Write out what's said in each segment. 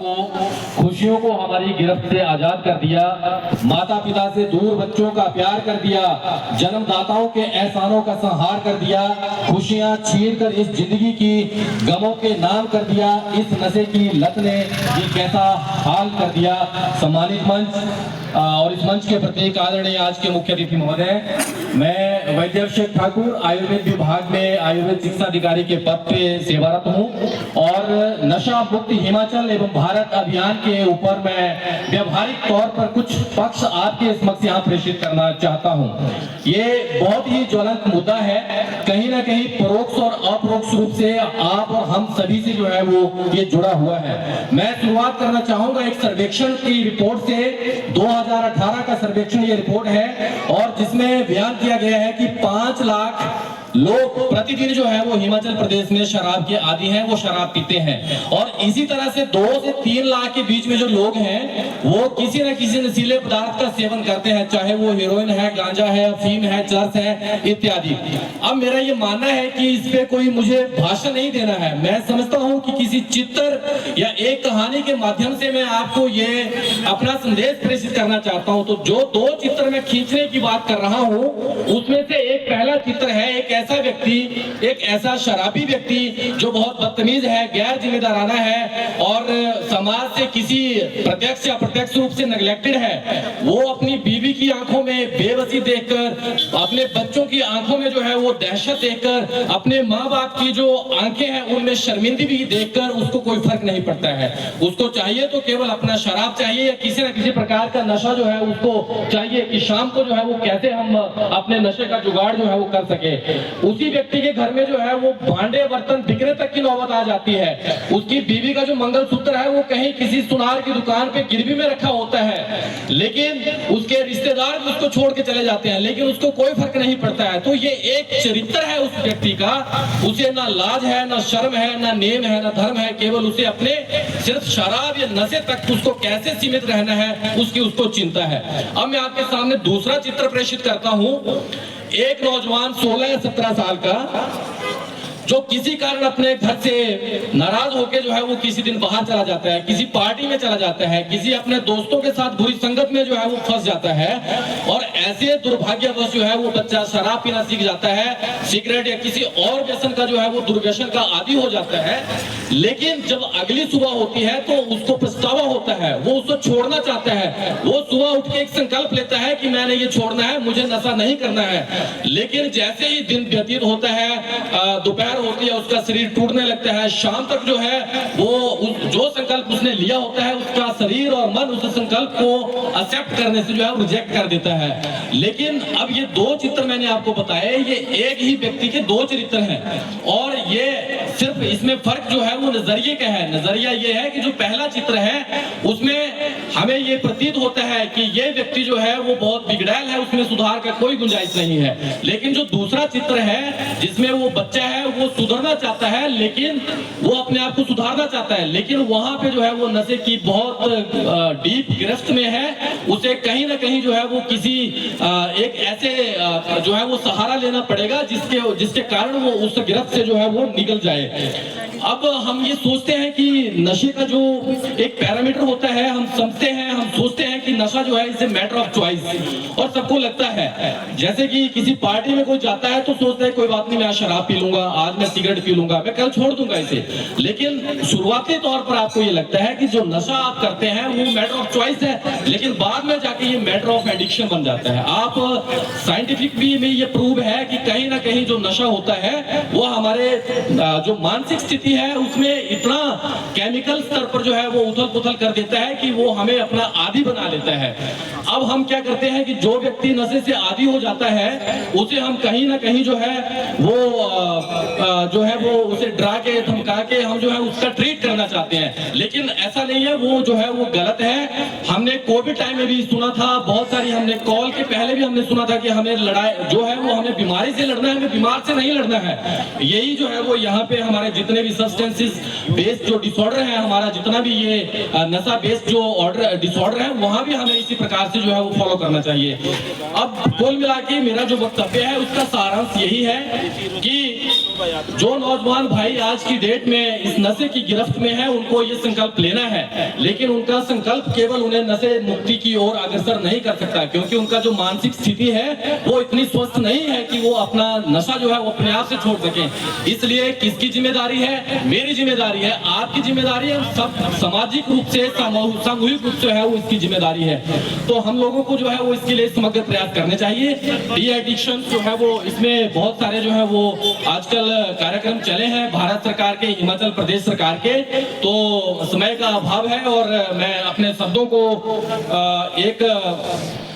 को, खुशियों को हमारी गिरफ्त से आजाद कर दिया, माता पिता से दूर बच्चों का प्यार कर दिया, जन्मदाताओं के एहसानों का संहार कर दिया, खुशियां छीन कर इस जिंदगी की गमों के नाम कर दिया। इस नशे की लत ने ये कैसा हाल कर दिया। सम्मानित मंच और इस मंच के प्रतीक आदरणीय आज के मुख्य अतिथि महोदय, मैं वैद्य अभिषेक ठाकुर आयुर्वेद विभाग में आयुर्वेद शिक्षा अधिकारी के पद पे सेवारत हूँ और नशा मुक्त हिमाचल एवं भारत अभियान के ऊपर मैं व्यवहारिक तौर पर कुछ पक्ष आपके समक्ष यहाँ प्रेषित करना चाहता हूँ। ये बहुत ही ज्वलंत मुद्दा है, कहीं ना कहीं परोक्ष और अपरोक्ष रूप से आप और हम सभी से जो है वो ये जुड़ा हुआ है। मैं शुरुआत करना चाहूंगा एक सर्वेक्षण की रिपोर्ट से। 2018 का सर्वेक्षण ये रिपोर्ट है और जिसमें बयान किया गया है कि 5 लाख लोग प्रतिदिन जो है वो हिमाचल प्रदेश में शराब के आदी हैं, वो शराब पीते हैं। और इसी तरह से 2 से 3 लाख के बीच में जो लोग हैं वो किसी न किसी नशीले पदार्थ का सेवन करते हैं, चाहे वो हीरोइन है, गांजा है, अफीम है, चरस है इत्यादि। अब मेरा ये मानना है कि इस पे कोई मुझे भाषण नहीं देना है। मैं समझता हूँ कि किसी चित्र या एक कहानी के माध्यम से मैं आपको ये अपना संदेश प्रेषित करना चाहता हूँ। तो जो 2 चित्र मैं खींचने की बात कर रहा हूँ उसमें से एक पहला चित्र है एक ऐसा व्यक्ति, एक ऐसा शराबी व्यक्ति जो बहुत बदतमीज है, गैर जिम्मेदाराना है और समाज से किसी प्रत्यक्ष या अप्रत्यक्ष रूप से नेग्लेक्टेड है। वो अपनी बीवी की आंखों में बेबसी देखकर, अपने बच्चों की आंखों में जो है वो दहशत देखकर, अपने माँ बाप की जो आंखें हैं उनमें शर्मिंदगी देखकर उसको कोई फर्क नहीं पड़ता है। उसको चाहिए तो केवल अपना शराब चाहिए या किसी न किसी प्रकार का नशा जो है उसको चाहिए कि शाम को जो है वो कैसे हम अपने नशे का जुगाड़ जो है वो कर सके। उसी व्यक्ति के घर में जो है वो भांडे बर्तन बिकने तक की नौबत आ जाती है। उसकी बीवी का जो मंगलसूत्र है वो कहीं किसी सुनार की दुकान पे गिरवी में रखा होता है, लेकिन उसके रिश्तेदार भी उसको छोड़ के चले जाते हैं, लेकिन उसको कोई फर्क नहीं पड़ता है। तो ये एक चरित्र है उस व्यक्ति का। उसे ना लाज है, ना शर्म है, ना नेम है, ना धर्म है, केवल उसे अपने सिर्फ शराब या नशे तक उसको कैसे सीमित रहना है उसकी उसको चिंता है। अब मैं आपके सामने दूसरा चित्र प्रेषित करता हूं। एक नौजवान 16 या 17 साल का जो किसी कारण अपने घर से नाराज होकर जो है वो किसी दिन बाहर चला जाता है, किसी पार्टी में चला जाता है, किसी अपने दोस्तों के साथ बुरी संगत में जो है वो फंस जाता है और ऐसे दुर्भाग्यवश जो है वो बच्चा शराब पीना सीख जाता है, सिगरेट या किसी और व्यसन का जो है वो दुर्व्यसन का आदी हो जाता है। लेकिन जब अगली सुबह होती है तो उसको पछतावा होता है, वो उसको छोड़ना चाहता है। वो सुबह उठ के एक संकल्प लेता है कि मैंने ये छोड़ना है, मुझे नशा नहीं करना है। लेकिन जैसे ही दिन व्यतीत होता है, दोपहर होती है, उसका शरीर टूटने लगता है। शाम तक जो है वो जो संकल्प उसने लिया होता है उसका शरीर और मन उस संकल्प को एक्सेप्ट करने से जो है रिजेक्ट कर देता है। लेकिन अब ये 2 चित्र मैंने आपको बताए, ये एक ही व्यक्ति के 2 चरित्र हैं और ये सिर्फ इसमें फर्क जो है वो नजरिए का है। नजरिया ये है कि जो पहला चित्र है उसमें हमें ये प्रतीत होता है कि ये व्यक्ति जो है वो बहुत बिगड़ैल है, उसमें सुधार का कोई गुंजाइश नहीं है। लेकिन जो दूसरा चित्र है जिसमें वो बच्चा है वो सुधरना चाहता है, लेकिन वो अपने आप को सुधारना चाहता है, लेकिन वहां पे जो है वो नशे की बहुत डीप गिरफ्त में है। उसे कहीं ना कहीं जो है वो किसी एक ऐसे जो है वो सहारा लेना पड़ेगा जिसके कारण वो उस गिरफ्त से जो है वो निकल जाए। अब हम ये सोचते हैं कि नशे का जो एक पैरामीटर होता है, हम समझते हैं, हम सोचते हैं कि नशा जो है इसे मैटर ऑफ चॉइस और सबको लगता है। जैसे कि किसी पार्टी में कोई जाता है तो सोचता है कोई बात नहीं, मैं आज शराब पी लूंगा, आज मैं सिगरेट पी लूंगा, मैं कल छोड़ दूंगा इसे। लेकिन शुरुआती तौर पर आपको ये लगता है कि जो नशा आप करते हैं वो मैटर ऑफ चॉइस है, लेकिन बाद में जाके ये मैटर ऑफ एडिक्शन बन जाता है। आप साइंटिफिक भी में ये प्रूव है कि कहीं ना कहीं जो नशा होता है वो हमारे जो मानसिक स्थिति है उसमें इतना केमिकल स्तर पर जो है वो उथल पुथल कर देता है कि वो हमें अपना आदी बना लेता है। अब हम क्या करते हैं कि जो व्यक्ति नशे से आदी हो जाता है उसे हम कहीं ना कहीं जो है वो उसे डरा के धमका के हम जो है उसका ट्रीट करना चाहते हैं, लेकिन ऐसा नहीं है, वो जो है वो गलत है। हमने कोविड टाइम में भी सुना था, बहुत सारी हमने कॉल के पहले भी हमने सुना था कि हमें लड़ाई जो है वो हमें बीमारी से लड़ना है, हमें बीमार से नहीं लड़ना है। यही जो है वो यहाँ पे हमारे जितने भी सब्सटेंसेस बेस्ड जो डिसऑर्डर है, हमारा जितना भी ये नशा बेस्ड जो ऑर्डर डिसऑर्डर है वहां भी हमें इसी प्रकार से जो है वो फॉलो करना चाहिए। अब कुल मिला के मेरा जो वक्तव्य है उसका सारांश यही है कि जो नौजवान भाई आज की डेट में इस नशे की गिरफ्त में है, उनको ये संकल्प लेना है, लेकिन उनका संकल्प केवल उन्हें नशे मुक्ति की ओर अग्रसर नहीं कर सकता, क्योंकि उनका जो मानसिक स्थिति है वो इतनी स्वस्थ नहीं है कि वो अपना नशा जो है वो अपने आप से छोड़ सकें। इसलिए किसकी जिम्मेदारी है? मेरी जिम्मेदारी है, आपकी जिम्मेदारी है, सब सामाजिक रूप से, सामूहिक रूप से है वो इसकी जिम्मेदारी है। तो हम लोगों को जो है वो इसके लिए समग्र प्रयास करने चाहिए। डी एडिक्शन जो है वो, इसमें बहुत सारे जो है वो आजकल कार्यक्रम चले हैं भारत सरकार के, हिमाचल प्रदेश सरकार के, तो समय का अभाव है और मैं अपने शब्दों को एक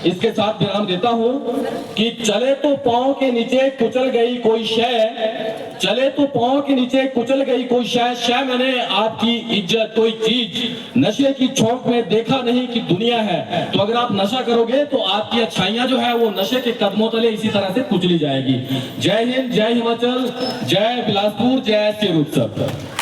इसके साथ विराम देता हूं कि चले तो पांव के नीचे कुचल गई कोई शय, चले तो पांव के नीचे कुचल गई कोई शय, शय मैंने आपकी इज्जत, कोई चीज नशे की छौंक में देखा नहीं कि दुनिया है। तो अगर आप नशा करोगे तो आपकी अच्छाइयां जो है वो नशे के कदमों तले इसी तरह से कुचली जाएगी। जय हिंद, जय हिमाचल, जय बिलासपुर, जय सिर उत्सव।